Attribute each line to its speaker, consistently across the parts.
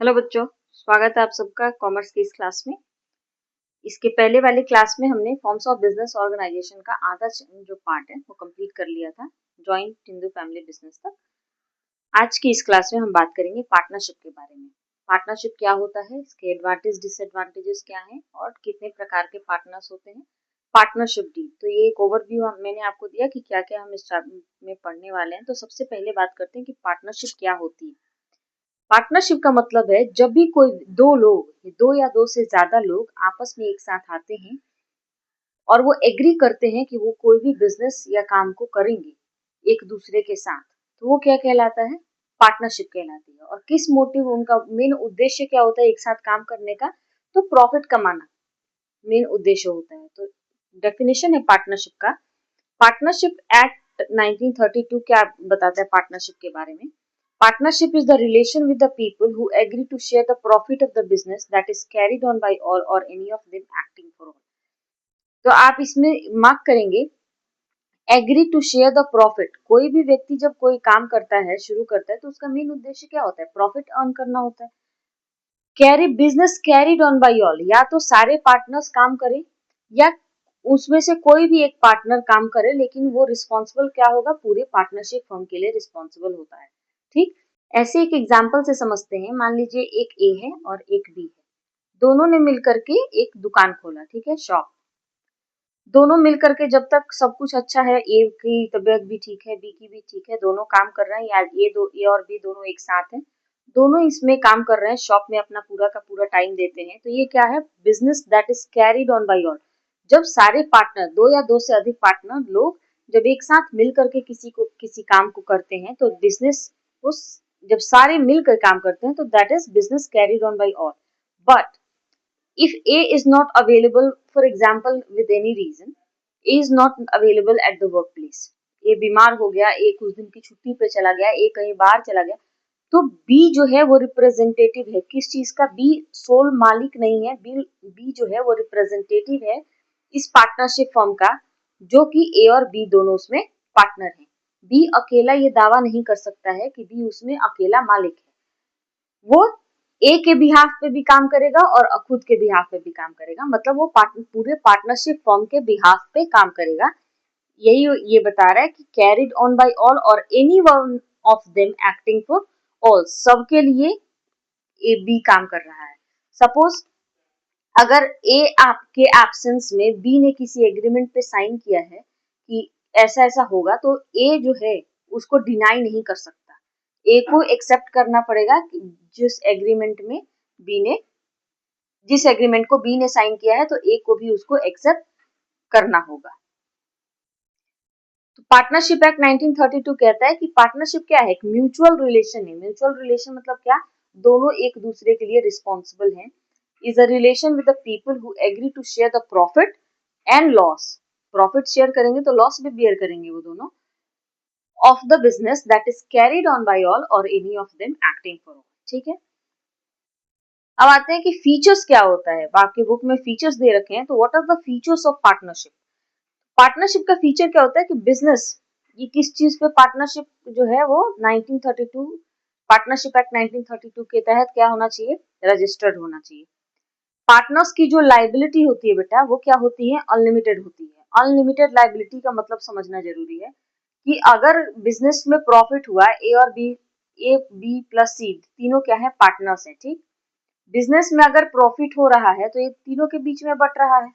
Speaker 1: Hello बच्चों, स्वागत है आप सबका कॉमर्स की इस क्लास में। इसके पहले वाले क्लास में हमने फॉर्म्स ऑफ बिजनेस ऑर्गेनाइजेशन का आधा जो पार्ट है वो कंप्लीट कर लिया था, जॉइंट हिंदू फैमिली बिजनेस तक। आज की इस क्लास में हम बात करेंगे पार्टनरशिप के बारे में। पार्टनरशिप क्या होता है, इसके एडवांटेज डिसएडवांटेजेस क्या हैं और कितने प्रकार के पार्टनर्स होते हैं। पार्टनरशिप डील, तो ये एक ओवरव्यू मैंने आपको दिया कि क्या क्या हम इस में पढ़ने वाले हैं। तो सबसे पहले बात करते हैं कि पार्टनरशिप क्या होती है। पार्टनरशिप का मतलब है जब भी कोई दो या दो से ज्यादा लोग आपस में एक साथ आते हैं और वो एग्री करते हैं कि वो कोई भी बिजनेस या काम को करेंगे एक दूसरे के साथ, तो वो क्या कहलाता है, पार्टनरशिप कहलाती है। और किस मोटिव, उनका मेन उद्देश्य क्या होता है एक साथ काम करने का, तो प्रॉफिट कमाना मेन उद्देश्य होता है। तो डेफिनेशन है पार्टनरशिप का। पार्टनरशिप एक्ट 1932 क्या बताता है पार्टनरशिप के बारे में। Partnership is the relation with the people who agree to share the profit of the business that is carried on by all or any of them acting for all. तो आप इसमें mark करेंगे agree to share the profit. कोई भी व्यक्ति जब कोई काम करता है, शुरू करता है, तो उसका मेन उद्देश्य क्या होता है, प्रॉफिट अर्न करना होता है। Carry business carried on by all, या तो सारे पार्टनर्स काम करें या उसमें से कोई भी एक पार्टनर काम करे, लेकिन वो रिस्पॉन्सिबल क्या होगा, पूरे पार्टनरशिप फर्म के लिए रिस्पॉन्सिबल होता है। ठीक, ऐसे एक एग्जाम्पल से समझते हैं। मान लीजिए एक ए है और एक बी है, दोनों ने मिलकर के एक दुकान खोला, ठीक है, शॉप। दोनों मिलकर के जब तक सब कुछ अच्छा है, ए की तबीयत भी ठीक है, बी की भी ठीक है, दोनों काम कर रहे हैं, या ए और बी दोनों एक साथ हैं, दोनों इसमें काम कर रहे हैं, शॉप में अपना पूरा का पूरा टाइम देते हैं, तो ये क्या है, business that is carried on by all. जब सारे पार्टनर, दो या दो से अधिक पार्टनर लोग जब एक साथ मिल करके किसी काम को करते हैं, तो बिजनेस उस जब सारे मिलकर काम करते हैं तो that is business carried on by all. But if A is not available, for example with any reason, A is not available at the workplace, A बीमार हो गया, A कुछ दिन की छुट्टी पे चला गया, A कहीं बाहर चला गया, तो B जो है वो रिप्रेजेंटेटिव है किस चीज का, B सोल मालिक नहीं है, B जो है वो रिप्रेजेंटेटिव है इस पार्टनरशिप फर्म का, जो कि A और B दोनों उसमें पार्टनर है। B अकेला ये दावा नहीं कर सकता है कि B उसमें अकेला मालिक है, वो ए के बिहाफ पे भी काम करेगा और खुद के बिहाफ पे भी काम करेगा, मतलब वो पूरे पार्टनरशिप फर्म के बिहाफ पे काम करेगा। यही ये बता रहा है कि कैरिड ऑन बाय ऑल और any one of them acting for all, सबके लिए ए बी काम कर रहा है। सपोज अगर ए आपके एब्सेंस में बी ने किसी एग्रीमेंट पे साइन किया है कि ऐसा ऐसा होगा, तो ए जो है उसको डिनाई नहीं कर सकता, ए को एक्सेप्ट करना पड़ेगा कि जिस एग्रीमेंट को बी ने साइन किया है, तो ए को भी उसको एक्सेप्ट करना होगा। तो पार्टनरशिप एक्ट 1932 कहता है कि पार्टनरशिप क्या है, एक म्यूचुअल रिलेशन है। म्यूचुअल रिलेशन मतलब क्या, दोनों एक दूसरे के लिए रिस्पॉन्सिबल हैं। Is a relation with the people who agree to share the profit and loss, profit share करेंगे तो लॉस भी बियर करेंगे वो दोनों, of the business that is carried on by all और any of them acting for all. ठीक है, अब आते हैं कि फीचर्स क्या होता है। आपकी बुक में फीचर्स दे रखे हैं, तो what are the features of partnership. Partnership का फीचर क्या होता है कि बिजनेस, ये किस चीज पे पार्टनरशिप जो है वो 1932 पार्टनरशिप एक्ट 1932 के तहत क्या होना चाहिए, रजिस्टर्ड होना चाहिए। पार्टनर्स की जो लाइबिलिटी होती है बेटा, वो क्या होती है, अनलिमिटेड होती है। अनलिमिटेड लाइबिलिटी का मतलब समझना जरूरी है कि अगर बिजनेस में प्रॉफिट हुआ, ए बी प्लस सी तीनों क्या है, पार्टनर्स है। ठीक, बिजनेस में अगर प्रॉफिट हो रहा है तो ये तीनों के बीच में बट रहा है,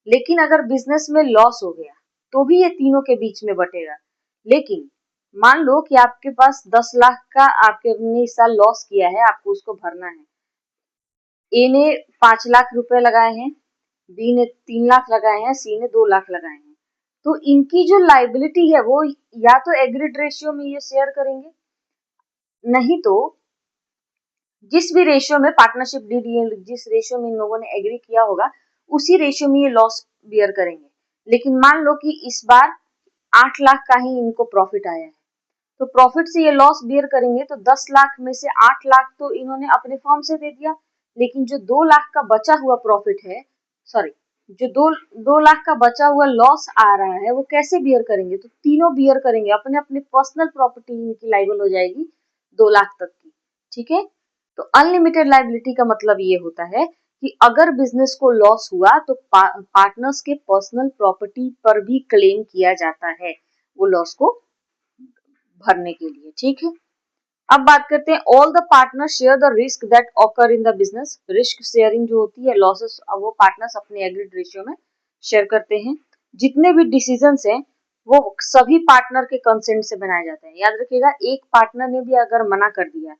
Speaker 1: लेकिन अगर बिजनेस में लॉस हो गया तो भी ये तीनों के बीच में बटेगा। लेकिन मान लो कि आपके पास 10 लाख का आपने इस साल लॉस किया है, आपको उसको भरना है। ए ने 5 लाख रुपए लगाए हैं, बी ने 3 लाख लगाए हैं, सी ने 2 लाख लगाए हैं, तो इनकी जो लाइबिलिटी है वो या तो एग्रीड रेशियो में ये शेयर करेंगे, नहीं तो जिस भी रेशियो में पार्टनरशिप डील, जिस रेशियो में इन लोगों ने एग्री किया होगा, उसी रेशियो में ये लॉस बियर करेंगे। लेकिन मान लो कि इस बार 8 लाख का ही इनको प्रॉफिट आया है, तो प्रॉफिट से ये लॉस बियर करेंगे, तो 10 लाख में से 8 लाख तो इन्होंने अपने फॉर्म से दे दिया, लेकिन जो 2 लाख का बचा हुआ प्रॉफिट है, सॉरी, जो दो लाख का बचा हुआ लॉस आ रहा है, वो कैसे बियर करेंगे, तो तीनों बियर करेंगे, अपने अपने पर्सनल प्रॉपर्टी इनकी लाइबल हो जाएगी 2 लाख तक की। ठीक है, तो अनलिमिटेड लायबिलिटी का मतलब ये होता है कि अगर बिजनेस को लॉस हुआ तो पार्टनर्स के पर्सनल प्रॉपर्टी पर भी क्लेम किया जाता है वो लॉस को भरने के लिए, ठीक है। अब बात करते हैं all the partners share the risk that occur in the business. Risk sharing जो होती है, लॉसेस वो पार्टनर्स अपने एग्रीड रेशियो में शेयर करते हैं। जितने भी डिसीजंस हैं वो सभी पार्टनर के कंसेंट से बनाए जाते हैं। याद रखिएगा, एक पार्टनर ने भी अगर मना कर दिया,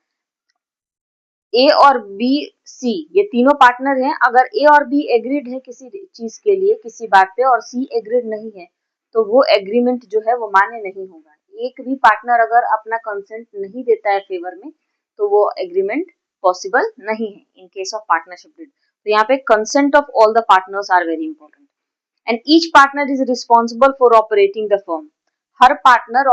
Speaker 1: ए और बी सी ये तीनों पार्टनर हैं, अगर ए और बी एग्रीड है किसी चीज के लिए किसी बात पे और सी एग्रीड नहीं है तो वो एग्रीमेंट जो है वो मान्य नहीं होगा। एक भी पार्टनर अगर अपना कंसेंट नहीं देता है फेवर में तो वो एग्रीमेंट पॉसिबल नहीं है in case of partnership deed. तो यहाँ पे consent of all the partners are very important and each partner is responsible for operating the firm. हर पार्टनर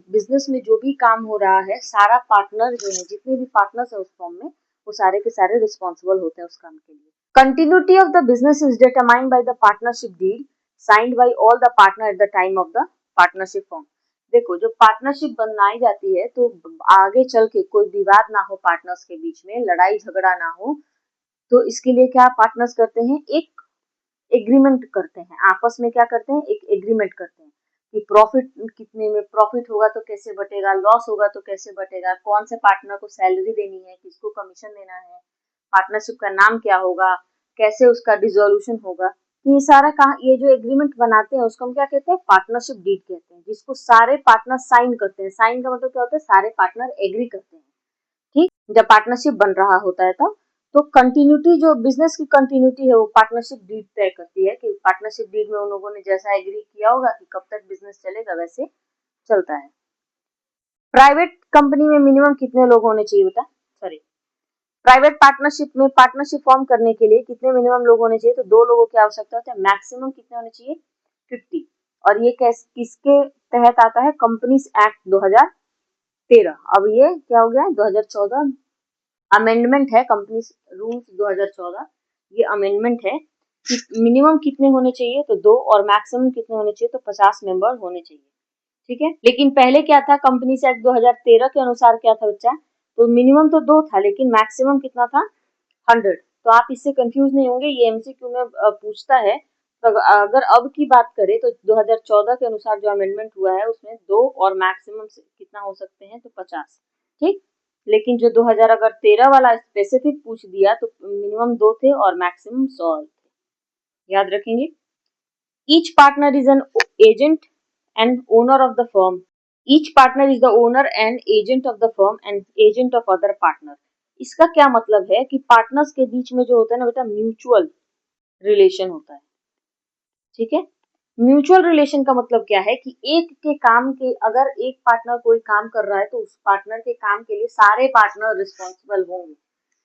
Speaker 1: बिजनेस में जो भी काम हो रहा है सारा पार्टनर जो है, जितने भी पार्टनर्स है उस फर्म में, वो सारे के सारे रिस्पॉन्सिबल होते हैं उस काम के लिए। Continuity of the business is determined by the partnership deed signed by all the partner at the time of the partnership form. देखो, जो पार्टनरशिप बनाई जाती है तो आगे चल के कोई विवाद ना हो, पार्टनर्स के बीच में लड़ाई झगड़ा ना हो, तो इसके लिए क्या पार्टनर्स करते हैं, एक एग्रीमेंट करते हैं। आपस में क्या करते हैं, एक एग्रीमेंट करते हैं कि प्रॉफिट कितने में, प्रॉफिट होगा तो कैसे बटेगा, लॉस होगा तो कैसे बटेगा, कौन से पार्टनर को सैलरी देनी है, किसको कमीशन देना है, पार्टनरशिप का नाम क्या होगा, कैसे उसका डिसोल्यूशन होगा। तो ये सारा कहा, ये जो एग्रीमेंट बनाते हैं उसको हम क्या कहते हैं, पार्टनरशिप डीड कहते हैं, जिसको सारे पार्टनर साइन करते हैं। साइन का मतलब क्या होता है, सारे पार्टनर एग्री करते हैं, ठीक। जब पार्टनरशिप बन रहा होता है तब तो कंटिन्यूटी, जो बिजनेस की कंटिन्यूटी है वो पार्टनरशिप डीड तय करती है कि पार्टनरशिप डीड में उन लोगों ने जैसा एग्री किया होगा कि कब तक बिजनेस चलेगा वैसे चलता है। प्राइवेट कंपनी में मिनिमम कितने लोग होने चाहिए बेटा, सॉरी, प्राइवेट पार्टनरशिप में पार्टनरशिप फॉर्म करने के लिए कितने मिनिमम लोग होने चाहिए, तो 2 लोगों की आवश्यकता होती है। मैक्सिमम कितने होने चाहिए, 50। और ये किसके तहत आता है, कंपनीज एक्ट 2013। अब ये क्या हो गया, 2014 अमेंडमेंट है, कंपनी रूल्स 2014, ये अमेंडमेंट है कि मिनिमम कितने होने चाहिए, तो 2, और मैक्सिमम कितने होने चाहिए, तो 50 मेंबर होने चाहिए, ठीक है। लेकिन पहले क्या था, कंपनीज एक्ट 2013 के अनुसार क्या था बच्चा, तो मिनिमम तो 2 था लेकिन मैक्सिमम कितना था, 100। तो आप इससे कंफ्यूज नहीं होंगे, ये एमसीक्यू में पूछता है। तो अगर अब की बात करें तो 2014 के अनुसार जो अमेंडमेंट हुआ है उसमें 2 और मैक्सिमम कितना हो सकते हैं, तो 50, ठीक। लेकिन जो 2013 वाला स्पेसिफिक पूछ दिया तो मिनिमम 2 थे और मैक्सिमम 100 थे, याद रखेंगे। Each partner is an agent and owner of the firm. Each partner is the owner and agent of the firm and agent of other partner. इसका क्या मतलब है कि पार्टनर्स के बीच में जो होता है ना बेटा, म्यूचुअल रिलेशन होता है, ठीक है। म्यूचुअल रिलेशन का मतलब क्या है कि एक के काम के, अगर एक पार्टनर कोई काम कर रहा है तो उस पार्टनर के काम के लिए सारे पार्टनर रिस्पॉन्सिबल होंगे,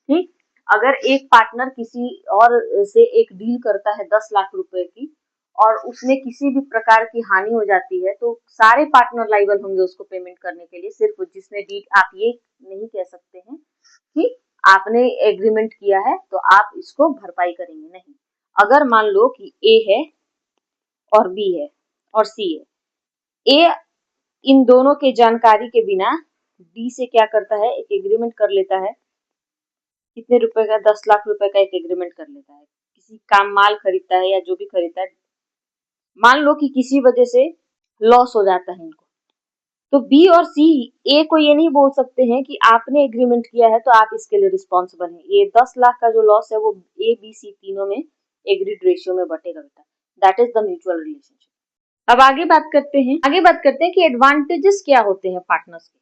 Speaker 1: ठीक। अगर एक पार्टनर किसी और से एक डील करता है 10 लाख रुपए की और उसमें किसी भी प्रकार की हानि हो जाती है तो सारे पार्टनर लाइबल होंगे उसको पेमेंट करने के लिए। सिर्फ जिसने डील, आप ये नहीं कह सकते हैं कि आपने एग्रीमेंट किया है तो आप इसको भरपाई करेंगे, नहीं। अगर मान लो कि ए है और बी है और सी है, ए इन दोनों के जानकारी के बिना डी से क्या करता है, एक एग्रीमेंट कर लेता है, कितने रुपए का, 10 लाख रुपए का एक एग्रीमेंट कर लेता है, किसी काम माल खरीदता है या जो भी खरीदता है। मान लो कि किसी वजह से लॉस हो जाता है इनको, तो बी और सी ए को ये नहीं बोल सकते हैं कि आपने एग्रीमेंट किया है तो आप इसके लिए रिस्पॉन्सिबल हैं। ये 10 लाख का जो लॉस है वो ए बी सी तीनों में एग्रीड रेशियो में बटेगा बेटा, that is the mutual relationship. अब आगे बात करते हैं कि एडवांटेजेस क्या होते हैं पार्टनर्स के।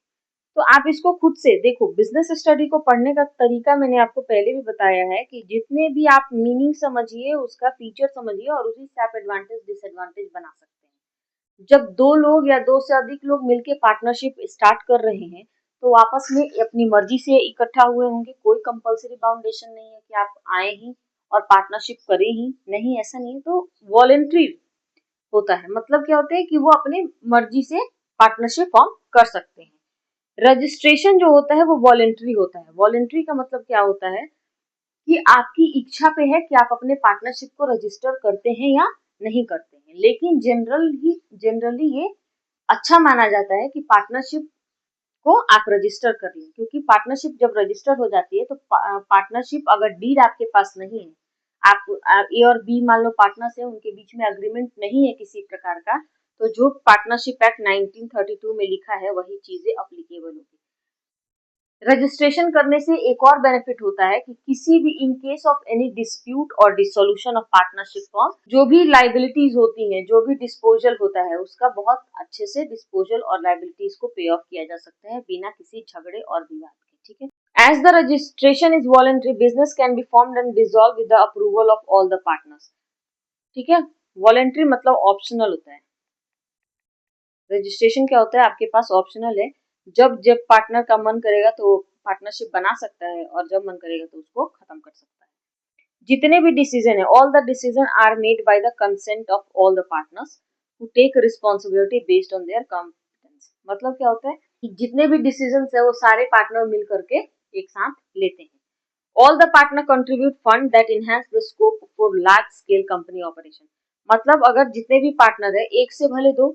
Speaker 1: तो आप इसको खुद से देखो, बिजनेस स्टडी को पढ़ने का तरीका मैंने आपको पहले भी बताया है कि जितने भी आप मीनिंग समझिए, उसका फीचर समझिए और उसी से आप एडवांटेज डिसएडवांटेज बना सकते हैं। जब 2 लोग या 2 से अधिक लोग मिलकर पार्टनरशिप स्टार्ट कर रहे हैं तो आपस में अपनी मर्जी से इकट्ठा हुए होंगे, कोई कंपलसरी बाउंडेशन नहीं है कि आप आए ही और पार्टनरशिप करें ही, नहीं, ऐसा नहीं है। तो वॉलेंट्री होता है, मतलब क्या होता है कि वो अपने मर्जी से पार्टनरशिप फॉर्म कर सकते हैं। रजिस्ट्रेशन जो होता है वो वॉलेंट्री होता है। वॉलेंट्री का मतलब क्या होता है कि आपकी इच्छा पे है कि आप अपने पार्टनरशिप को रजिस्टर करते हैं या नहीं करते हैं। लेकिन जनरली ये अच्छा माना जाता है कि पार्टनरशिप को आप रजिस्टर कर लें, क्योंकि पार्टनरशिप जब रजिस्टर हो जाती है तो पार्टनरशिप अगर डीड आपके पास नहीं है, आप ए और बी मान लो पार्टनर्स है, उनके बीच में अग्रीमेंट नहीं है किसी प्रकार का, तो जो पार्टनरशिप एक्ट 1932 में लिखा है वही चीजें अप्लीकेबल होगी। रजिस्ट्रेशन करने से एक और बेनिफिट होता है कि किसी भी इन केस ऑफ एनी डिस्प्यूट और डिसोल्यूशन ऑफ पार्टनरशिप फॉर्म, जो भी लाइबिलिटीज होती हैं, जो भी डिस्पोजल होता है, उसका बहुत अच्छे से डिस्पोजल और लाइबिलिटीज को पे ऑफ किया जा सकता है बिना किसी झगड़े और विवाद के। ठीक है, as the registration is voluntary, business can be formed and dissolve with the approval of all the partners. ठीक है, वॉलंटरी मतलब ऑप्शनल होता है, रजिस्ट्रेशन क्या होता है, आपके पास ऑप्शनल है, जब जब पार्टनर का मन करेगा तो पार्टनरशिप बना सकता है और जब मन करेगा तो उसको खत्म कर सकता है। जितने भी डिसीजन है, all the decision are made by the consent of all the partners who take responsibility based on their competence. मतलब क्या होता है कि जितने भी डिसीजन है वो सारे पार्टनर मिल करके एक साथ लेते हैं। All the partner contribute fund that enhance the scope for large scale company operation. मतलब अगर जितने भी पार्टनर है, एक से भले दो,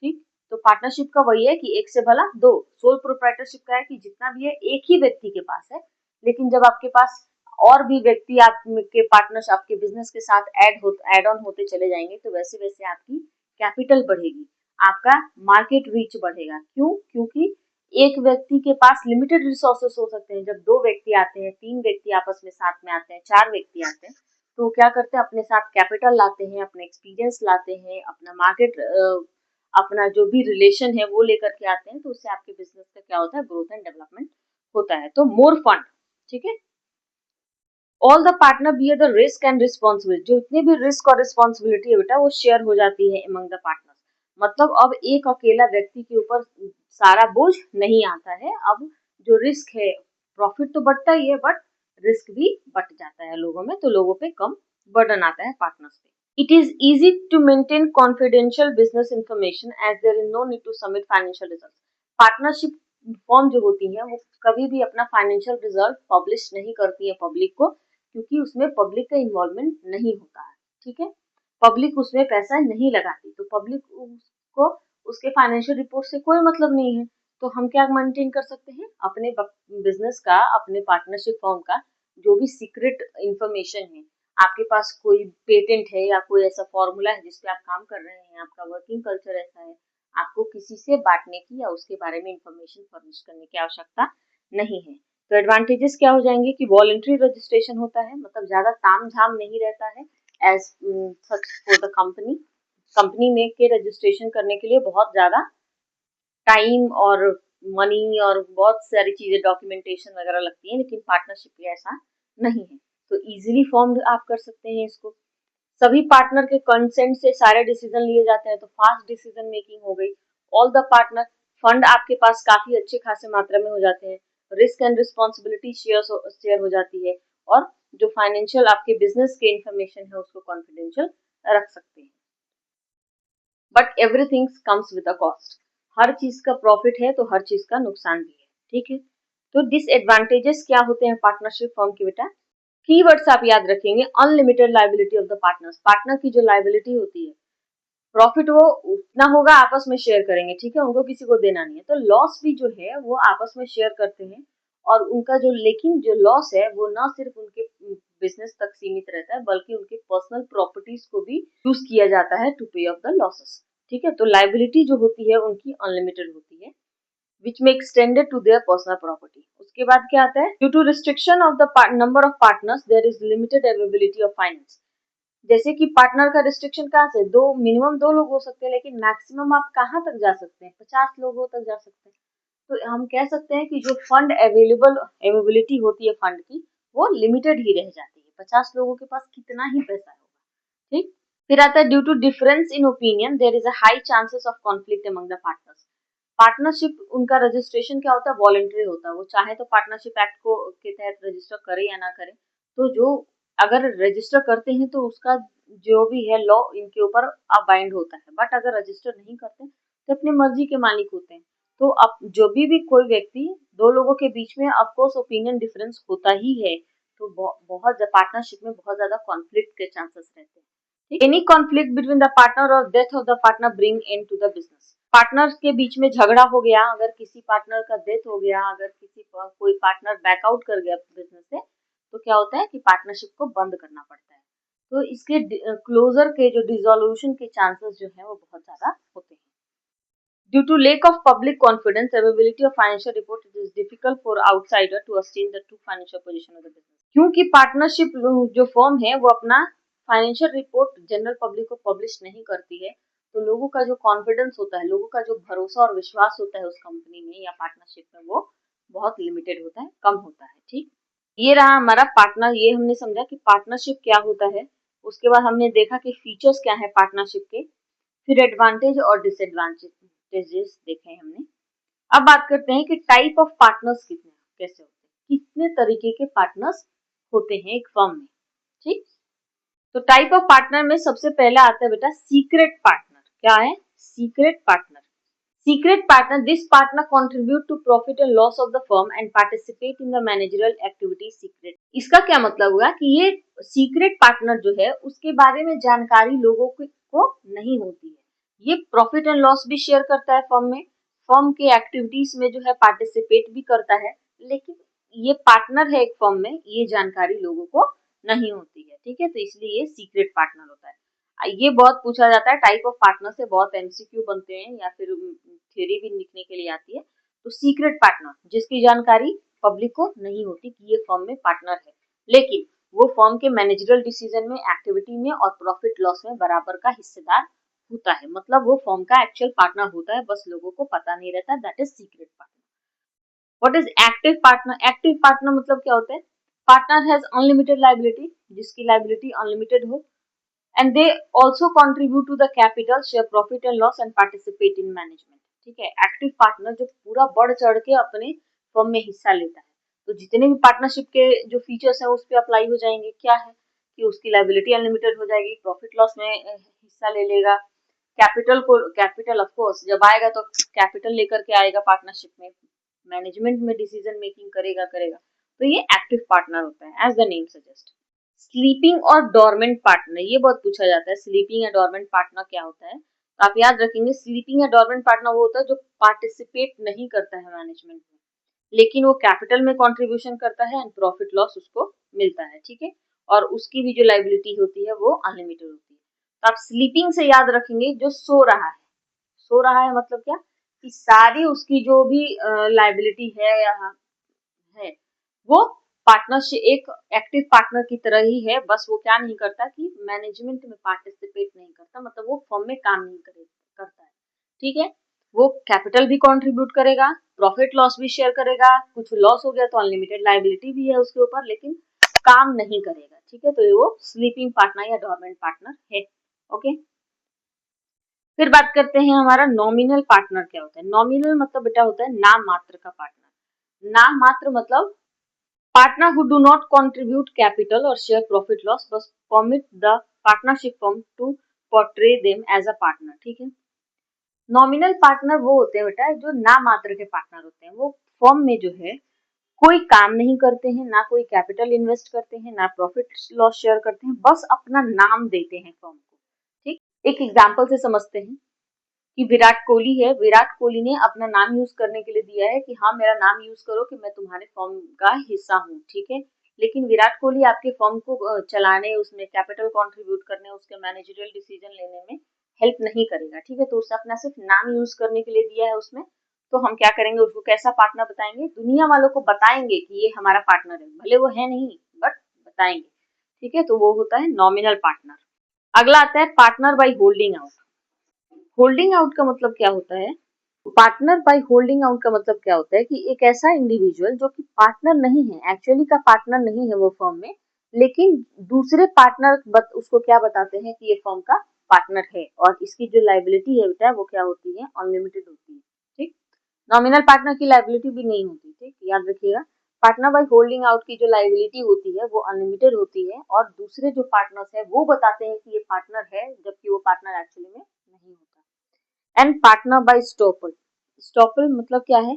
Speaker 1: ठीक, तो पार्टनरशिप का वही है कि एक से भला दो। सोल प्रोप्राइटरशिप का है कि जितना भी है एक ही व्यक्ति के पास है, लेकिन जब आपके पास और भी व्यक्ति आपके पार्टनर्स आपके बिजनेस के साथ ऐड ऑन होते चले जाएंगे, तो वैसे वैसे आपकी कैपिटल बढ़ेगी, आपका मार्केट रीच बढ़ेगा। क्यों? क्योंकि एक व्यक्ति के पास लिमिटेड रिसोर्सेस हो सकते हैं। जब दो व्यक्ति आते हैं, तीन व्यक्ति आपस में साथ में आते हैं, चार व्यक्ति आते हैं, तो क्या करते हैं, अपने साथ कैपिटल लाते हैं, अपने एक्सपीरियंस लाते हैं, अपना मार्केट, अपना जो भी रिलेशन है वो लेकर के आते हैं, तो उससे आपके बिजनेस का क्या होता है, ग्रोथ एंड डेवलपमेंट होता है। तो मोर फंड, ठीक है, all the partner bear the risk and responsibility, जो इतने भी रिस्क और रिस्पॉन्सिबिलिटी है बेटा वो शेयर हो जाती है अमंग द पार्टनर्स। मतलब अब एक अकेला व्यक्ति के ऊपर सारा बोझ नहीं आता है, अब जो रिस्क है, प्रॉफिट तो बढ़ता ही है बट रिस्क भी बढ़ जाता है लोगों में, तो लोगों पे कम बर्डन आता है पार्टनर्स पे। It is easy to maintain confidential business information as there is no need to submit financial results. Partnership form जो होती है वो कभी भी अपना फाइनेंशियल रिजल्ट पब्लिश नहीं करती है पब्लिक को, क्योंकि उसमें पब्लिक का इन्वॉल्वमेंट नहीं होता है। ठीक है, पब्लिक उसमें पैसा नहीं लगाती, तो पब्लिक को उसके फाइनेंशियल रिपोर्ट से कोई मतलब नहीं है। तो हम क्या मेंटेन कर सकते हैं, अपने बिजनेस का, अपने पार्टनरशिप फॉर्म का जो भी सीक्रेट इंफॉर्मेशन है, आपके पास कोई पेटेंट है या कोई ऐसा फॉर्मूला है जिसपे आप काम कर रहे हैं, आपका वर्किंग कल्चर ऐसा है, आपको किसी से बांटने की या उसके बारे में इंफॉर्मेशन फर्निश करने की आवश्यकता नहीं है। तो एडवांटेजेस क्या हो जाएंगे कि वॉलंटरी रजिस्ट्रेशन होता है, मतलब ज्यादा ताम झाम नहीं रहता है as such for the company. Company में के रजिस्ट्रेशन करने के लिए बहुत ज्यादा टाइम और मनी और बहुत सारी चीजें, डॉक्यूमेंटेशन वगैरह लगती है, लेकिन पार्टनरशिप में ऐसा नहीं है, तो इजीली फॉर्म आप कर सकते हैं इसको। सभी पार्टनर के कंसेंट से सारे डिसीजन लिए जाते हैं, तो फास्ट डिसीजन मेकिंग हो गई। ऑल द पार्टनर फंड आपके पास काफी अच्छे खासे मात्रा में हो जाते हैं, रिस्क एंड रिस्पॉन्सिबिलिटी शेयर हो जाती है, और जो फाइनेंशियल आपके बिजनेस के इंफॉर्मेशन है उसको कॉन्फिडेंशियल रख सकते हैं। But everything comes with a cost, हर चीज का प्रॉफिट है तो हर चीज का नुकसान भी है। ठीक है, तो डिसएडवांटेजेस क्या होते हैं पार्टनरशिप फॉर्म के बेटा, कीवर्ड्स आप याद रखेंगे, unlimited liability of the partners, partner की जो लायबिलिटी होती है, प्रॉफिट वो उतना होगा, आपस में शेयर करेंगे, ठीक है, उनको किसी को देना नहीं है, तो लॉस भी जो है वो आपस में शेयर करते हैं, और उनका जो, लेकिन जो लॉस है वो ना सिर्फ उनके बिजनेस तक सीमित रहता है, बल्कि उनके पर्सनल प्रॉपर्टीज को भी यूज किया जाता है टू पे ऑफ द लॉसेस। ठीक है, तो लाइबिलिटी जो होती है उनकी अनलिमिटेड होती है, which may extended to their personal property. उसके बाद क्या आता है, due to restriction of the number of partners there is limited availability of finance। जैसे कि पार्टनर का रिस्ट्रिक्शन कहाँ से, दो, मिनिमम दो लोग हो सकते हैं, लेकिन मैक्सिमम आप कहाँ तक जा सकते हैं, 50 लोगों तक जा सकते हैं। तो हम कह सकते हैं कि जो फंड अवेलेबिलिटी होती है फंड की, वो लिमिटेड ही रह जाती है, 50 लोगों के पास कितना ही पैसा होगा। ठीक, फिर आता है due to difference in opinion there is a high chances of conflict among the partners. Partnership उनका रजिस्ट्रेशन क्या होता है, वॉलंटरी होता है, वो चाहे तो पार्टनरशिप एक्ट को के तहत रजिस्टर करे या ना करे, तो जो अगर रजिस्टर करते हैं तो उसका जो भी है लॉ इनके ऊपर बाइंड होता है, बट अगर रजिस्टर नहीं करते तो अपनी मर्जी के मालिक होते हैं। तो अब जो भी कोई व्यक्ति, दो लोगों के बीच में ऑफकोर्स ओपिनियन डिफरेंस होता ही है, तो बहुत पार्टनरशिप में बहुत ज्यादा कॉन्फ्लिक्ट के चांसेस रहते हैं। Any conflict between the partner और death of the partner bring end to the business. Partners के बीच में झगड़ा हो गया, अगर किसी पार्टनर का डेथ हो गया, अगर कोई पार्टनर बैकआउट कर गया बिजनेस से, तो क्या होता है कि पार्टनरशिप को बंद करना पड़ता है। तो इसके क्लोजर के जो डिसोल्यूशन के चांसेस जो है वो बहुत ज्यादा होते हैं। Due to lack of public confidence, availability of financial report, it is difficult for outsider to ascertain the true financial position of the business. क्योंकि पार्टनरशिप जो फर्म है वो अपना फाइनेंशियल रिपोर्ट जनरल पब्लिक को पब्लिश नहीं करती है, तो लोगों का जो कॉन्फिडेंस होता है, लोगों का जो भरोसा और विश्वास होता है उस कंपनी में या पार्टनरशिप में, वो बहुत लिमिटेड होता है, कम होता है। ठीक, ये रहा हमारा पार्टनर। ये हमने समझा कि पार्टनरशिप क्या होता है। उसके बाद हमने देखा कि फीचर्स क्या है पार्टनरशिप के, फिर एडवांटेज और डिसएडवांटेजेस देखे हमने। अब बात करते हैं कि टाइप ऑफ पार्टनर्स कैसे होते हैं, कितने तरीके के पार्टनर्स होते हैं एक फर्म में। ठीक, तो टाइप ऑफ पार्टनर में सबसे पहला आता है बेटा सीक्रेट पार्टनर। क्या है? Secret partner. Secret partner, this partner contribute to profit and loss of the firm and participate in the managerial activity secret. इसका क्या मतलब हुआ कि ये सीक्रेट पार्टनर जो है उसके बारे में जानकारी लोगों को नहीं होती है। ये प्रॉफिट एंड लॉस भी शेयर करता है फर्म में, फर्म के एक्टिविटीज में जो है पार्टिसिपेट भी करता है, लेकिन ये पार्टनर है एक फर्म में, ये जानकारी लोगों को नहीं होती है। ठीक है, तो इसलिए ये सीक्रेट पार्टनर होता है। ये बहुत पूछा जाता है, टाइप ऑफ पार्टनर से बहुत एमसीक्यू बनते हैं या फिर थ्योरी भी लिखने के लिए आती है। तो सीक्रेट पार्टनर, जिसकी जानकारी पब्लिक को नहीं होती कि ये फर्म में पार्टनर है, लेकिन वो फर्म के मैनेजरियल डिसीजन में, एक्टिविटी में और प्रॉफिट लॉस में बराबर का हिस्सेदार होता है। मतलब वो फर्म का एक्चुअल पार्टनर होता है, बस लोगों को पता नहीं रहता। That is secret partner. What is active partner? Active partner मतलब क्या होता है? पार्टनर हैज अनलिमिटेड लायबिलिटी, जिसकी लायबिलिटी अनलिमिटेड हो, and they also contribute to the capital, share profit and loss and participate in management. ठीक है, active partner जो पूरा बढ़ चढ़ के अपने फर्म में हिस्सा लेता है। तो जितने भी पार्टनरशिप के जो फीचर्स हैं उस पर अप्लाई हो जाएंगे। क्या है कि उसकी लायबिलिटी अनलिमिटेड हो जाएगी, प्रॉफिट लॉस में हिस्सा ले लेगा, कैपिटल ऑफ कोर्स जब आएगा तो कैपिटल लेकर के आएगा पार्टनरशिप में, मैनेजमेंट में डिसीजन मेकिंग करेगा। तो ये एक्टिव पार्टनर होता है, as the name suggest. Sleeping और डोरमेंट पार्टनर, ये बहुत पूछा जाता है, स्लीपिंग या डोरमेंट पार्टनर क्या होता है। तो आप याद रखेंगे, स्लीपिंग या डोरमेंट पार्टनर वो होता है जो पार्टिसिपेट नहीं करता है मैनेजमेंट में, लेकिन वो कैपिटल में कंट्रीब्यूशन करता है एंड प्रॉफिट लॉस उसको मिलता है। ठीक है, और उसकी भी जो लायबिलिटी होती है वो अनलिमिटेड होती है। तो आप स्लीपिंग से याद रखेंगे जो सो रहा है। सो रहा है मतलब क्या कि सारी उसकी जो भी लायबिलिटी है या है वो पार्टनरशिप एक एक्टिव पार्टनर की तरह ही है, बस वो क्या नहीं करता कि मैनेजमेंट में पार्टिसिपेट नहीं करता, मतलब वो फर्म में काम नहीं करता है। ठीक है, वो कैपिटल भी कंट्रीब्यूट करेगा, प्रॉफिट लॉस भी शेयर करेगा, कुछ लॉस हो गया तो अनलिमिटेड लायबिलिटी भी है उसके ऊपर, लेकिन काम नहीं करेगा। ठीक है, तो ये वो स्लीपिंग पार्टनर या डोरमेंट पार्टनर है। ओके, फिर बात करते हैं हमारा नॉमिनल पार्टनर क्या होता है। नॉमिनल मतलब बेटा होता है नाम मात्र का पार्टनर। नाम मात्र मतलब partner who do not contribute capital or share profit loss but permit the partnership firm to portray them as a partner। ठीक है, नॉमिनल पार्टनर वो होते हैं बेटा जो नाम मात्र के पार्टनर होते हैं। वो फर्म में जो है कोई काम नहीं करते हैं, ना कोई कैपिटल इन्वेस्ट करते हैं, ना प्रॉफिट लॉस शेयर करते हैं, बस अपना नाम देते हैं फर्म को। ठीक, एक एग्जांपल से समझते हैं कि विराट कोहली है, विराट कोहली ने अपना नाम यूज करने के लिए दिया है कि हाँ मेरा नाम यूज करो कि मैं तुम्हारे फर्म का हिस्सा हूँ। ठीक है, लेकिन विराट कोहली आपके फर्म को चलाने, उसमें कैपिटल कंट्रीब्यूट करने, उसके मैनेजरियल डिसीजन लेने में हेल्प नहीं करेगा। ठीक है, तो उसने अपना सिर्फ नाम यूज करने के लिए दिया है उसमें, तो हम क्या करेंगे, उसको कैसा पार्टनर बताएंगे, दुनिया वालों को बताएंगे कि ये हमारा पार्टनर है, भले वो है नहीं बट बताएंगे। ठीक है, तो वो होता है नॉमिनल पार्टनर। अगला आता है partner by holding out. Holding out का मतलब क्या होता है? पार्टनर बाय होल्डिंग आउट का मतलब क्या होता है कि एक ऐसा इंडिविजुअल जो कि पार्टनर नहीं है, एक्चुअली का पार्टनर नहीं है वो फर्म में, लेकिन दूसरे पार्टनर उसको क्या बताते हैं कि ये फर्म का पार्टनर है, और इसकी जो लायबिलिटी है बेटा वो क्या होती है, अनलिमिटेड होती है। ठीक, नॉमिनल पार्टनर की लायबिलिटी भी नहीं होती। ठीक, याद रखिएगा, पार्टनर बाय होल्डिंग आउट की जो लायबिलिटी होती है वो अनलिमिटेड होती है, और दूसरे जो पार्टनर्स है वो बताते हैं कि ये पार्टनर है, जबकि वो पार्टनर एक्चुअली में नहीं होता। And partner by estoppel. Estoppel मतलब क्या है?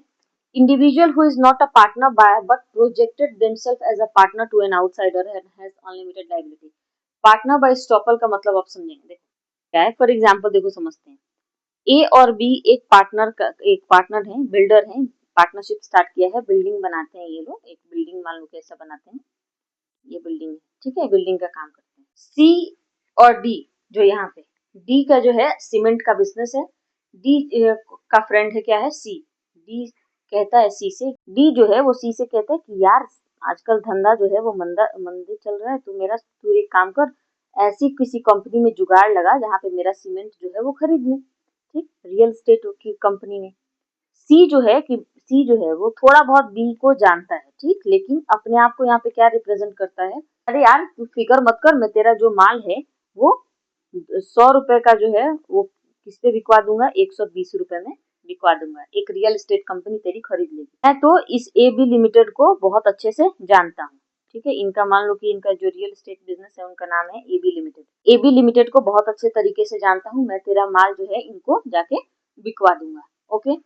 Speaker 1: Individual who is not a partner by but projected themself as a partner to an outsider and has unlimited liability. Partner by estoppel का मतलब आप समझेंगे, देखो क्या है, फॉर एग्जांपल देखो समझते हैं। ए और बी एक पार्टनर है, बिल्डर है, पार्टनरशिप स्टार्ट किया है, बिल्डिंग बनाते हैं ये लोग, एक बिल्डिंग मान लो कैसा बनाते हैं, ये बिल्डिंग है, ठीक है, बिल्डिंग का काम करते हैं। सी और डी जो यहाँ पे, डी का जो है सीमेंट का बिजनेस है, डी का फ्रेंड है क्या है सी, डी कहता है सी से, डी जो है वो सी से कहता है कि यार आजकल धंधा जो है वो मंदी चल रहा है, तू एक काम कर, ऐसी किसी कंपनी में जुगाड़ लगा जहाँ पे मेरा सीमेंट जो है वो खरीद ले, ठीक, रियल एस्टेट की कंपनी में। सी जो है वो थोड़ा बहुत बी को जानता है, ठीक, लेकिन अपने आप को यहाँ पे क्या रिप्रेजेंट करता है, अरे यार तू फिक्र मत कर, मैं तेरा जो माल है वो 100 रुपए का जो है वो किस पे बिकवा दूंगा, 120 रुपए में बिकवा दूंगा, एक रियल एस्टेट कंपनी तेरी खरीद लेगी। मैं तो इस ए बी लिमिटेड को बहुत अच्छे से जानता हूँ, ठीक है, इनका मान लो कि इनका जो रियल एस्टेट बिजनेस है उनका नाम है A B limited, A B limited को बहुत अच्छे तरीके से जानता हूँ, मैं तेरा माल जो है इनको जाके बिकवा दूंगा। ओके,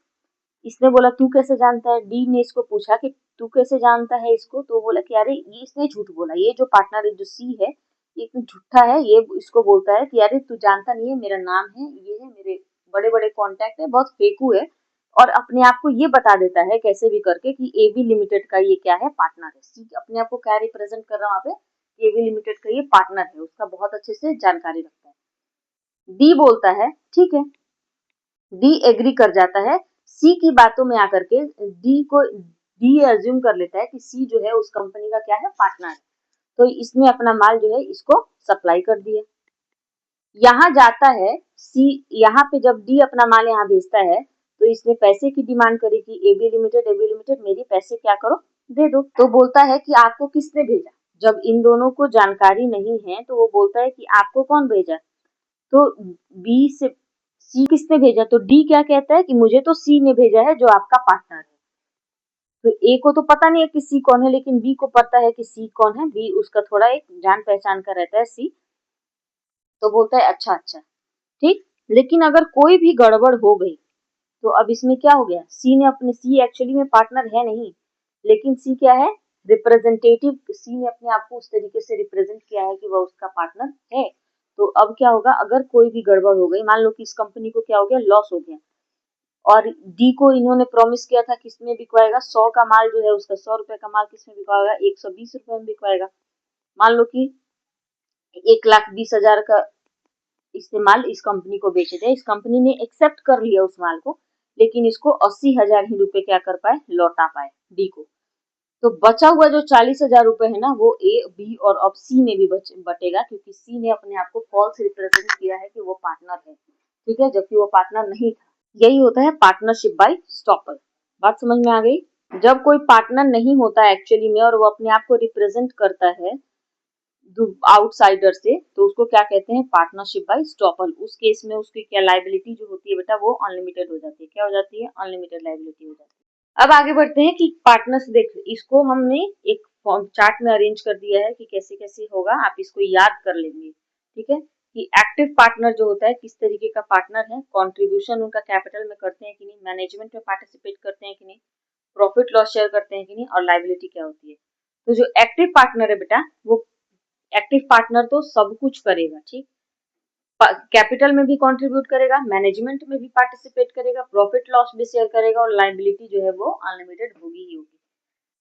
Speaker 1: इसने बोला तू कैसे जानता है, डी ने इसको पूछा कि तू कैसे जानता है इसको, तो बोला कि अरे ये इसने झूठ बोला, ये जो पार्टनर है जो सी है ये झूठा है, ये इसको बोलता है कि अरे तू जानता नहीं है, मेरा नाम है, ये है, मेरे बड़े बड़े कॉन्टैक्ट है, बहुत फेकू है, और अपने आप को ये बता देता है कैसे भी करके कि ए बी लिमिटेड का ये क्या है, पार्टनर है। सी अपने आप को क्या रिप्रेजेंट कर रहा है वहाँ पे, ए बी लिमिटेड का ये पार्टनर है, उसका बहुत अच्छे से जानकारी रखता है। डी बोलता है ठीक है, डी एग्री कर जाता है, सी की बातों में आकर के डी अज्यूम कर लेता है कि सी जो है उस कंपनी का क्या है, पार्टनर है, तो इसने अपना माल जो है इसको सप्लाई कर दिया। यहाँ जाता है सी, यहाँ पे जब डी अपना माल यहाँ भेजता है तो इसने पैसे की डिमांड करी कि एबी लिमिटेड मेरे पैसे क्या करो दे दो, तो बोलता है कि आपको किसने भेजा, जब इन दोनों को जानकारी नहीं है तो वो बोलता है कि आपको कौन भेजा, तो बी से सी किसने भेजा, तो डी क्या कहता है कि मुझे तो सी ने भेजा है जो आपका पार्टनर है, तो ए को तो पता नहीं है कि सी कौन है, लेकिन बी को पता है कि सी कौन है, बी उसका थोड़ा एक जान पहचान का रहता है सी, तो बोलता है अच्छा अच्छा ठीक, लेकिन अगर कोई भी गड़बड़ हो गई तो अब इसमें क्या हो गया, सी एक्चुअली में पार्टनर है नहीं, लेकिन सी क्या है, रिप्रेजेंटेटिव, सी ने अपने आप को उस तरीके से रिप्रेजेंट किया है कि वह उसका पार्टनर है, तो अब क्या होगा, अगर कोई भी गड़बड़ हो गई, मान लो कि इस कंपनी को क्या हो गया, लॉस हो गया, और डी को इन्होंने प्रॉमिस किया था किसमें बिकवाएगा, 100 का माल जो है उसका 100 रुपए का माल किसमें बिकवाएगा, 120 रुपए में बिकवाएगा, मान लो कि 1,20,000 का इस्तेमाल इस कंपनी को बेचे थे, इस कंपनी ने एक्सेप्ट कर लिया उस माल को, लेकिन इसको 80,000 ही रुपए क्या कर पाए, लौटा पाए डी को, तो बचा हुआ जो 40,000 रुपए है ना वो ए बी और अब सी में भी बटेगा, क्योंकि सी ने अपने आप को फॉल्स रिप्रेजेंट किया है कि वो पार्टनर है, ठीक है, जबकि वो पार्टनर नहीं था। यही होता है पार्टनरशिप बाय स्टॉपर। बात समझ में आ गई, जब कोई पार्टनर नहीं होता एक्चुअली में और वो अपने आप को रिप्रेजेंट करता है आउटसाइडर से, तो उसको क्या कहते हैं, पार्टनरशिप बाय स्टॉपर। उस केस में उसकी क्या लाइबिलिटी जो होती है बेटा, वो अनलिमिटेड हो जाती है, क्या हो जाती है, अनलिमिटेड लाइबिलिटी हो जाती है। अब आगे बढ़ते हैं कि पार्टनर्स, देख इसको हमने एक फॉर्म चार्ट में अरेंज कर दिया है कि कैसे कैसे होगा, आप इसको याद कर लेंगे, ठीक है, कि एक्टिव पार्टनर जो होता है किस तरीके का पार्टनर है, कंट्रीब्यूशन उनका कैपिटल में करते हैं कि नहीं, मैनेजमेंट में पार्टिसिपेट करते हैं कि नहीं, प्रॉफिट लॉस शेयर करते हैं कि नहीं, और लाइबिलिटी क्या होती है। तो जो एक्टिव पार्टनर है बेटा, वो एक्टिव पार्टनर तो सब कुछ करेगा, ठीक, कैपिटल में भी कंट्रीब्यूट करेगा, मैनेजमेंट में भी पार्टिसिपेट करेगा, प्रॉफिट लॉस भी शेयर करेगा, और लाइबिलिटी जो है वो अनलिमिटेड होगी ही होगी।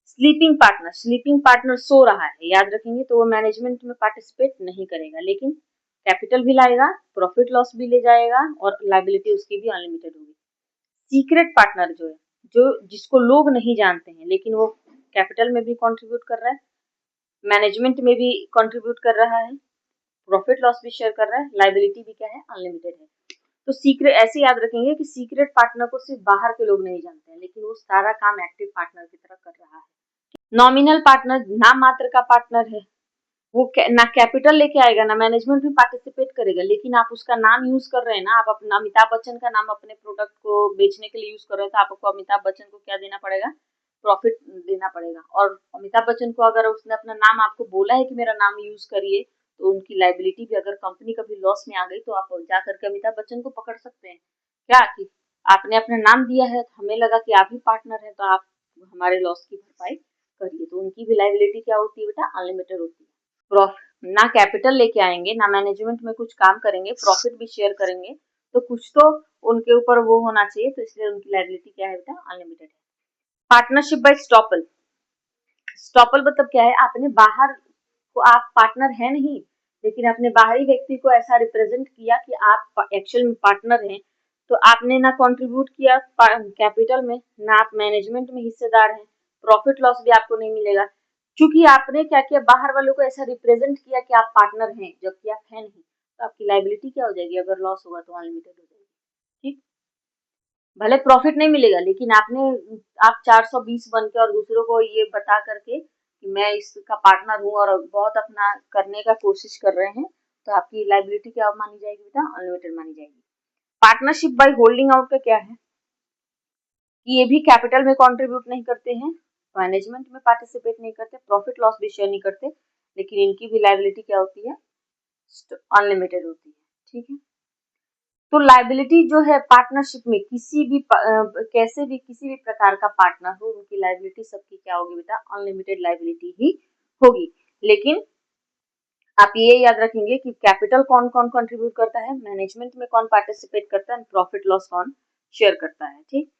Speaker 1: स्लीपिंग पार्टनर सो रहा है, याद रखेंगे, तो वो मैनेजमेंट में पार्टिसिपेट नहीं करेगा, लेकिन कैपिटल भी लाएगा, प्रॉफिट लॉस भी ले जाएगा, और लाइबिलिटी उसकी भी अनलिमिटेड होगी। सीक्रेट पार्टनर जो है, जो जिसको लोग नहीं जानते हैं, लेकिन वो कैपिटल में भी कंट्रीब्यूट कर रहा है, मैनेजमेंट में भी कंट्रीब्यूट कर रहा है, प्रॉफिट लॉस भी शेयर कर रहा है, लाइबिलिटी भी क्या है, अनलिमिटेड है। तो सीक्रेट ऐसे याद रखेंगे कि सीक्रेट पार्टनर को सिर्फ बाहर के लोग नहीं जानते हैं, लेकिन वो सारा काम एक्टिव पार्टनर की तरह कर रहा है। नॉमिनल पार्टनर नाम मात्र का पार्टनर है, वो ना कैपिटल लेके आएगा ना मैनेजमेंट में पार्टिसिपेट करेगा, लेकिन आप उसका नाम यूज कर रहे हैं ना, आप अपना अमिताभ बच्चन का नाम अपने प्रोडक्ट को बेचने के लिए यूज कर रहे हैं, तो आपको अमिताभ बच्चन को क्या देना पड़ेगा, प्रॉफिट देना पड़ेगा, और अमिताभ बच्चन को अगर उसने अपना नाम आपको बोला है कि मेरा नाम यूज करिए, तो उनकी लाइबिलिटी भी, अगर कंपनी कभी लॉस में आ गई तो आप जा करके अमिताभ बच्चन को पकड़ सकते हैं, क्या कि आपने अपना नाम दिया है, हमें लगा कि आप ही पार्टनर है, तो आप हमारे लॉस की भरपाई करिए, तो उनकी भी लाइबिलिटी क्या होती है बेटा, अनलिमिटेड होती है। ना कैपिटल लेके आएंगे, ना मैनेजमेंट में कुछ काम करेंगे, प्रॉफिट भी शेयर करेंगे, तो कुछ तो उनके ऊपर वो होना चाहिए, तो इसलिए उनकी लाइबिलिटी क्या है बेटा, अनलिमिटेड है। पार्टनरशिप बाय स्टॉपल, स्टॉपल मतलब क्या है, आपने बाहर को, आप पार्टनर है नहीं, लेकिन आपने बाहरी व्यक्ति को ऐसा रिप्रेजेंट किया कि आप एक्चुअल में पार्टनर हैं, तो आपने ना कंट्रीब्यूट किया कैपिटल में, ना आप मैनेजमेंट में हिस्सेदार हैं, प्रॉफिट लॉस भी आपको नहीं मिलेगा, क्योंकि आपने क्या किया, बाहर वालों को ऐसा रिप्रेजेंट किया कि आप पार्टनर हैं जबकि आप हैं नहीं, तो आपकी लाइबिलिटी क्या हो जाएगी, अगर लॉस होगा तो अनलिमिटेड हो जाएगी। ठीक, भले प्रॉफिट नहीं मिलेगा, लेकिन आप 420 बन के और दूसरों को ये बता करके कि मैं इसका पार्टनर हूँ और बहुत अपना करने का कोशिश कर रहे हैं, तो आपकी लाइबिलिटी क्या मानी जाएगी बेटा, अनलिमिटेड मानी जाएगी। पार्टनरशिप बाय होल्डिंग आउट का क्या है कि ये भी कैपिटल में कंट्रीब्यूट नहीं करते हैं, मैनेजमेंट में पार्टिसिपेट नहीं करते, प्रॉफिट लॉस भी शेयर नहीं करते, लेकिन इनकी भी लाइबिलिटी क्या होती है, अनलिमिटेड होती है। ठीक है, तो लाइबिलिटी जो है पार्टनरशिप में किसी भी कैसे भी किसी भी प्रकार का पार्टनर हो, उनकी लाइबिलिटी सबकी क्या होगी बेटा, अनलिमिटेड लाइबिलिटी ही होगी। लेकिन आप ये याद रखेंगे कि कैपिटल कौन कौन कंट्रीब्यूट करता है, मैनेजमेंट में कौन पार्टिसिपेट करता है, प्रॉफिट लॉस कौन शेयर करता है। ठीक,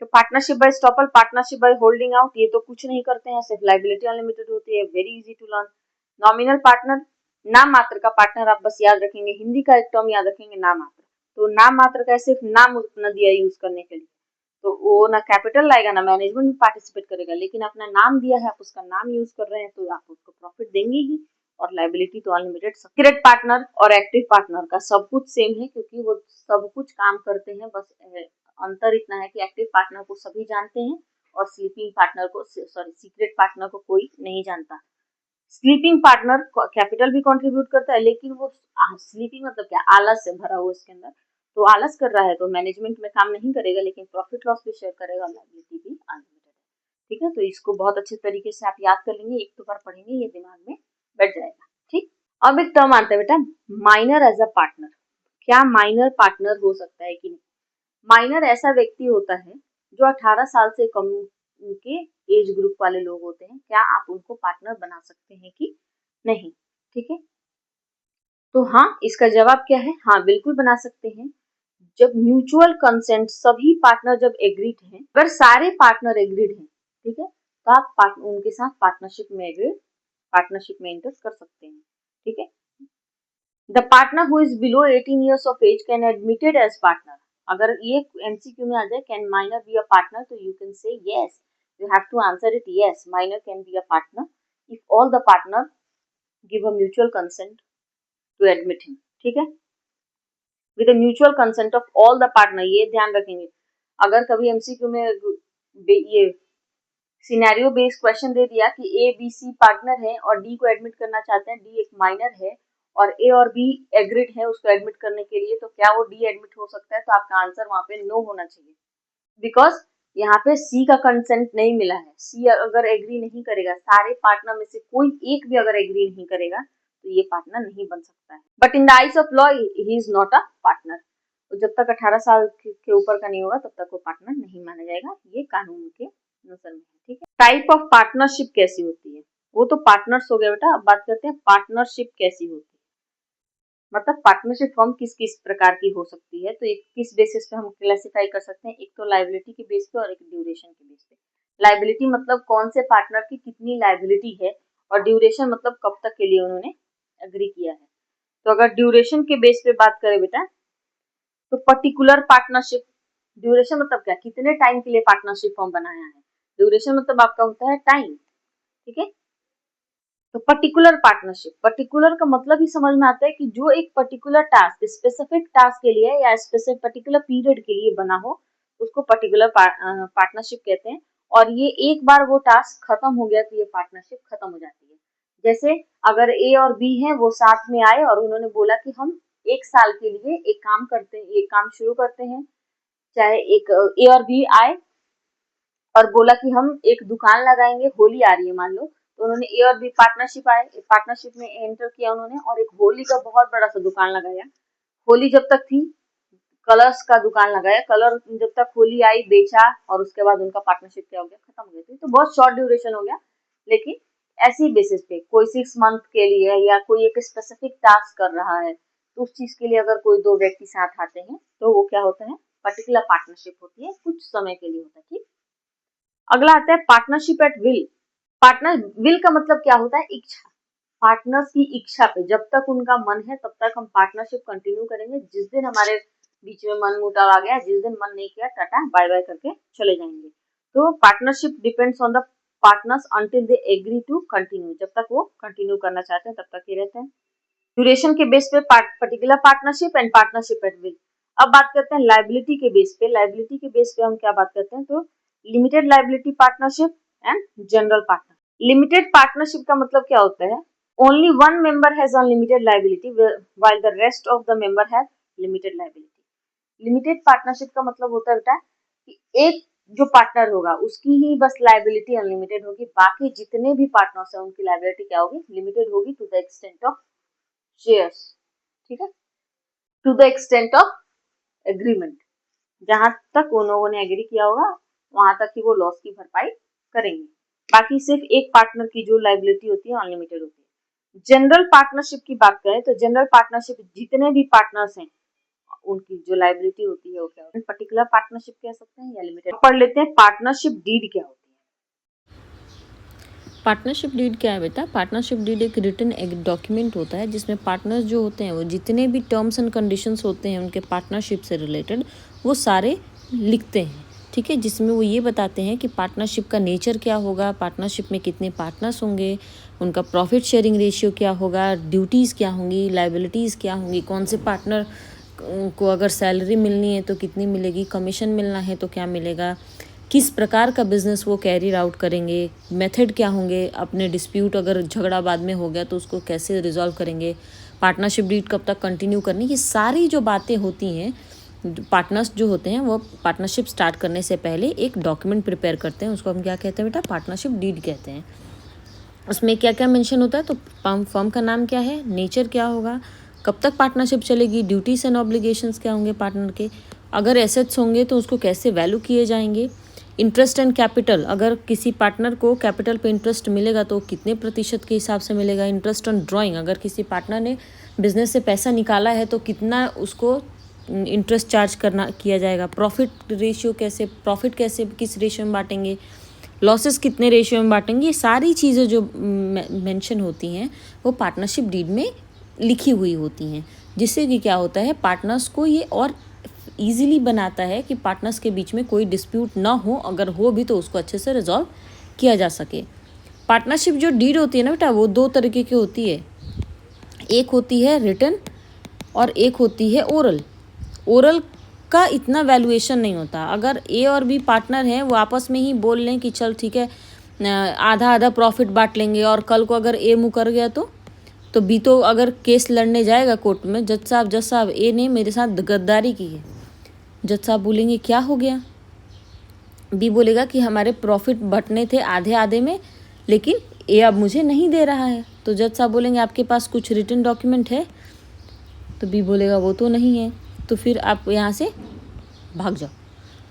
Speaker 1: तो partnership by estoppel, partnership by holding out, ये तो कुछ नहीं करते हैं, सिर्फ लाइबिलिटी अनलिमिटेड होती है, very easy to learn. Nominal partner, नाम मात्र का पार्टनर, आप बस याद रखेंगे, हिंदी का एक टर्म याद रखेंगे, नाम मात्र, तो नाम मात्र का सिर्फ नाम उतना दिया यूज करने के लिए, तो वो ना कैपिटल लाएगा ना मैनेजमेंट में पार्टिसिपेट करेगा, लेकिन अपना नाम दिया है, आप उसका नाम यूज कर रहे हैं, तो आप उसको प्रॉफिट देंगे ही, और लाइबिलिटी तो अनलिमिटेड। सीक्रेट पार्टनर और एक्टिव पार्टनर का सब कुछ सेम है, क्योंकि वो सब कुछ काम करते हैं, बस अंतर इतना है कि एक्टिव पार्टनर को सभी जानते हैं और स्लीपिंग पार्टनर को, सॉरी, सीक्रेट पार्टनर को कोई नहीं जानता। स्लीपिंग पार्टनर कैपिटल भी कंट्रीब्यूट करता है, लेकिन वो स्लीपिंग मतलब क्या, आलस से भरा हुआ इसके अंदर, तो आलस कर रहा है तो मैनेजमेंट में काम नहीं करेगा, लेकिन प्रॉफिट लॉस भी शेयर करेगा, लायबिलिटी भी अनलिमिटेड है। ठीक है, तो इसको बहुत अच्छे तरीके से आप याद कर लेंगे, एक तो बार पढ़ेंगे ये दिमाग में बैठ जाएगा। ठीक, अब एक टर्म आता है बेटा, माइनर एज अ पार्टनर। क्या माइनर पार्टनर हो सकता है कि नहीं? माइनर ऐसा व्यक्ति होता है जो 18 साल से कम के एज ग्रुप वाले लोग होते हैं, क्या आप उनको पार्टनर बना सकते हैं कि नहीं? ठीक है, तो हाँ, इसका जवाब क्या है, हाँ बिल्कुल बना सकते हैं। जब म्यूचुअल कंसेंट, सभी पार्टनर जब एग्रीड हैं, अगर सारे पार्टनर एग्रीड हैं, ठीक है, तो आप उनके साथ पार्टनरशिप में एंटर कर सकते हैं। ठीक है, the partner who is below 18 years of age can admitted as partner. अगर ये एमसीक्यू में आ जाए, can minor be a partner, तो you can say yes, you have to answer it yes, minor can be a partner if all the partner give a mutual consent to admit him. ठीक है, with the mutual consent of all the partner, ये ध्यान रखेंगे, अगर कभी MCQ में ये scenario based question दे दिया कि ए बी सी पार्टनर है और डी को एडमिट करना चाहते हैं, डी एक माइनर है और ए और बी एग्रीड है उसको एडमिट करने के लिए, तो क्या वो डी एडमिट हो सकता है? तो आपका आंसर वहां पे नो होना चाहिए, बिकॉज यहाँ पे सी का कंसेंट नहीं मिला है। सी अगर एग्री नहीं करेगा, सारे पार्टनर में से कोई एक भी अगर एग्री नहीं करेगा, तो ये पार्टनर नहीं बन सकता है। But in the eyes of law he is not a partner. तो जब तक 18 साल के ऊपर का नहीं होगा तब तक वो पार्टनर नहीं माना जाएगा, ये कानून के नजर में है। ठीक है, टाइप ऑफ पार्टनरशिप कैसी होती है, वो तो पार्टनर्स हो गया बेटा, अब बात करते हैं पार्टनरशिप कैसी होती है, मतलब पार्टनरशिप फॉर्म किस किस प्रकार की हो सकती है, तो एक किस बेसिस पे हम क्लासिफाई कर सकते हैं, एक तो लाइबिलिटी के बेस पे और एक ड्यूरेशन के बेस पे। लाइबिलिटी मतलब कौन से पार्टनर की कितनी लाइबिलिटी है, और ड्यूरेशन मतलब कब तक के लिए उन्होंने एग्री किया है। तो अगर ड्यूरेशन के बेस पे बात करें बेटा, तो पर्टिकुलर पार्टनरशिप, ड्यूरेशन मतलब क्या, कितने टाइम के लिए पार्टनरशिप फॉर्म बनाया है, ड्यूरेशन मतलब आपका होता है टाइम। ठीक है, तो पर्टिकुलर पार्टनरशिप, पर्टिकुलर का मतलब ही समझ में आता है कि जो एक पर्टिकुलर टास्क, स्पेसिफिक टास्क के लिए या स्पेसिफिक पर्टिकुलर पीरियड के लिए बना हो, उसको पर्टिकुलर पार्टनरशिप कहते हैं। और ये एक बार वो टास्क खत्म हो गया तो ये पार्टनरशिप खत्म हो जाती है। जैसे अगर ए और बी हैं, वो साथ में आए और उन्होंने बोला कि हम एक साल के लिए एक काम करते हैं, एक काम शुरू करते हैं, चाहे एक ए और बी आए और बोला कि हम एक दुकान लगाएंगे, होली आ रही है मान लो, तो उन्होंने ए और बी पार्टनरशिप आए, पार्टनरशिप में एंटर किया उन्होंने और एक होली का बहुत बड़ा सा दुकान लगाया। होली जब तक थी, कलर्स का दुकान लगाया, कलर जब तक होली आई बेचा, और उसके बाद उनका पार्टनरशिप क्या हो गया, खत्म हो गया। तो बहुत शॉर्ट ड्यूरेशन हो गया, लेकिन ऐसी बेसिस पे कोई 6 मंथ के लिए या कोई एक स्पेसिफिक टास्क कर रहा है, तो उस चीज के लिए अगर कोई दो व्यक्ति साथ आते हैं तो वो क्या होता है, पर्टिकुलर पार्टनरशिप होती है, कुछ समय के लिए होता है। ठीक, अगला आता है partnership at will. Partner will का मतलब क्या होता है, इच्छा। पार्टनर्स की इच्छा पे जब तक उनका मन है तब तक हम पार्टनरशिप कंटिन्यू करेंगे। जिस दिन हमारे बीच में मन मुटाव आ गया, जिस दिन मन नहीं किया, टाटा बाय बाय करके चले जाएंगे। तो partnership depends on the partners until they agree to continue. जब तक वो कंटिन्यू करना चाहते हैं तब तक ही रहते हैं। ड्यूरेशन के बेस पे particular partnership and partnership at will. अब बात करते हैं लाइबिलिटी के बेस पे। लाइबिलिटी के बेस पे हम क्या बात करते हैं, तो limited liability partnership and general partner. Limited partnership का मतलब क्या होता है, only one member has unlimited liability while the rest of the member have limited liability. Limited partnership का मतलब होता है बेटा कि एक जो पार्टनर होगा उसकी ही बस लाइबिलिटी अनलिमिटेड होगी, बाकी जितने भी पार्टनर्स हैं उनकी लाइबिलिटी क्या होगी, लिमिटेड होगी to the extent of shares. ठीक है, to the extent of agreement. जहां तक उन लोगों ने एग्री किया होगा वहां तक ही वो लॉस की भरपाई करेंगे। बाकी सिर्फ एक पार्टनर की जो लाइबिलिटी होती है अनलिमिटेड होती है। जनरल पार्टनरशिप की बात करें तो जनरल पार्टनरशिप जितने भी पार्टनर्स हैं उनकी जो लाइबिलिटी होती है वो क्या होती है, पर्टिकुलर पार्टनरशिप कह सकते हैं या लिमिटेड। पढ़ लेते हैं पार्टनरशिप डीड क्या होती है।
Speaker 2: पार्टनरशिप डीड क्या है बेटा? पार्टनरशिप डीड एक रिटन एक डॉक्यूमेंट होता है जिसमें पार्टनर्स जो होते हैं वो जितने भी टर्म्स एंड कंडीशंस होते हैं उनके पार्टनरशिप से रिलेटेड वो सारे लिखते हैं। ठीक है, जिसमें वो ये बताते हैं कि पार्टनरशिप का नेचर क्या होगा, पार्टनरशिप में कितने पार्टनर्स होंगे, उनका प्रॉफिट शेयरिंग रेशियो क्या होगा, ड्यूटीज़ क्या होंगी, लाइबिलिटीज़ क्या होंगी, कौन से पार्टनर को अगर सैलरी मिलनी है तो कितनी मिलेगी, कमीशन मिलना है तो क्या मिलेगा, किस प्रकार का बिजनेस वो कैरी आउट करेंगे, मेथड क्या होंगे, अपने डिस्प्यूट अगर झगड़ा बाद में हो गया तो उसको कैसे रिजॉल्व करेंगे, पार्टनरशिप डीड कब तक कंटिन्यू करनी, ये सारी जो बातें होती हैं पार्टनर्स जो होते हैं वो पार्टनरशिप स्टार्ट करने से पहले एक डॉक्यूमेंट प्रिपेयर करते हैं, उसको हम क्या कहते हैं बेटा? पार्टनरशिप डीड कहते हैं। उसमें क्या क्या मेंशन होता है, तो फर्म का नाम क्या है, नेचर क्या होगा, कब तक पार्टनरशिप चलेगी, ड्यूटीज एंड ऑब्लिगेशंस क्या होंगे पार्टनर के, अगर एसेट्स होंगे तो उसको कैसे वैल्यू किए जाएंगे, इंटरेस्ट एंड कैपिटल, अगर किसी पार्टनर को कैपिटल पे इंटरेस्ट मिलेगा तो कितने प्रतिशत के हिसाब से मिलेगा, इंटरेस्ट ऑन ड्राइंग, अगर किसी पार्टनर ने बिजनेस से पैसा निकाला है तो कितना उसको इंटरेस्ट चार्ज किया जाएगा, प्रॉफिट रेशियो कैसे, प्रॉफिट कैसे किस रेशियो में बांटेंगे, लॉसेस कितने रेशियो में बांटेंगे, ये सारी चीज़ें जो मेंशन होती हैं वो पार्टनरशिप डीड में लिखी हुई होती हैं, जिससे कि क्या होता है पार्टनर्स को ये और ईजिली बनाता है कि पार्टनर्स के बीच में कोई डिस्प्यूट ना हो, अगर हो भी तो उसको अच्छे से रिजॉल्व किया जा सके। पार्टनरशिप जो डीड होती है ना बेटा वो दो तरीके की होती है, एक होती है रिटन और एक होती है ओरल। ओरल का इतना वैल्यूएशन नहीं होता, अगर ए और बी पार्टनर हैं वो आपस में ही बोल लें कि चल ठीक है आधा आधा प्रॉफिट बांट लेंगे, और कल को अगर ए मुकर गया तो बी तो अगर केस लड़ने जाएगा कोर्ट में, जज साहब ए ने मेरे साथ गद्दारी की है, जज साहब बोलेंगे क्या हो गया, बी बोलेगा कि हमारे प्रॉफिट बंटने थे आधे आधे में लेकिन ए अब मुझे नहीं दे रहा है, तो जज साहब बोलेंगे आपके पास कुछ रिटन डॉक्यूमेंट है, तो बी बोलेगा वो तो नहीं है, तो फिर आप यहाँ से भाग जाओ,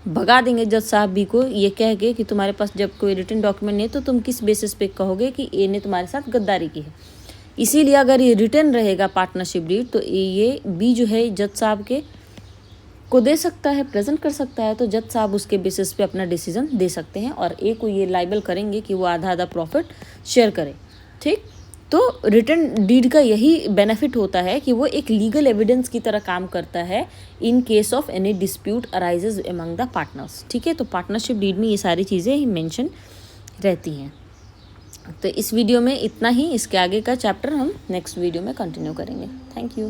Speaker 2: भगा देंगे जज साहब बी को ये कह के कि तुम्हारे पास जब कोई रिटन डॉक्यूमेंट नहीं तो तुम किस बेसिस पे कहोगे कि ए ने तुम्हारे साथ गद्दारी की है। इसीलिए अगर ये रिटन रहेगा पार्टनरशिप डीड तो ये बी जो है जज साहब के को दे सकता है, प्रेजेंट कर सकता है, तो जज साहब उसके बेसिस पे अपना डिसीजन दे सकते हैं और ए को ये लाइबल करेंगे कि वो आधा आधा प्रॉफिट शेयर करे। ठीक, तो रिटन डीड का यही बेनिफिट होता है कि वो एक लीगल एविडेंस की तरह काम करता है in case of any dispute arises among the partners. ठीक है, तो पार्टनरशिप डीड में ये सारी चीज़ें ही मेंशन रहती हैं। तो इस वीडियो में इतना ही, इसके आगे का चैप्टर हम नेक्स्ट वीडियो में कंटिन्यू करेंगे। Thank you.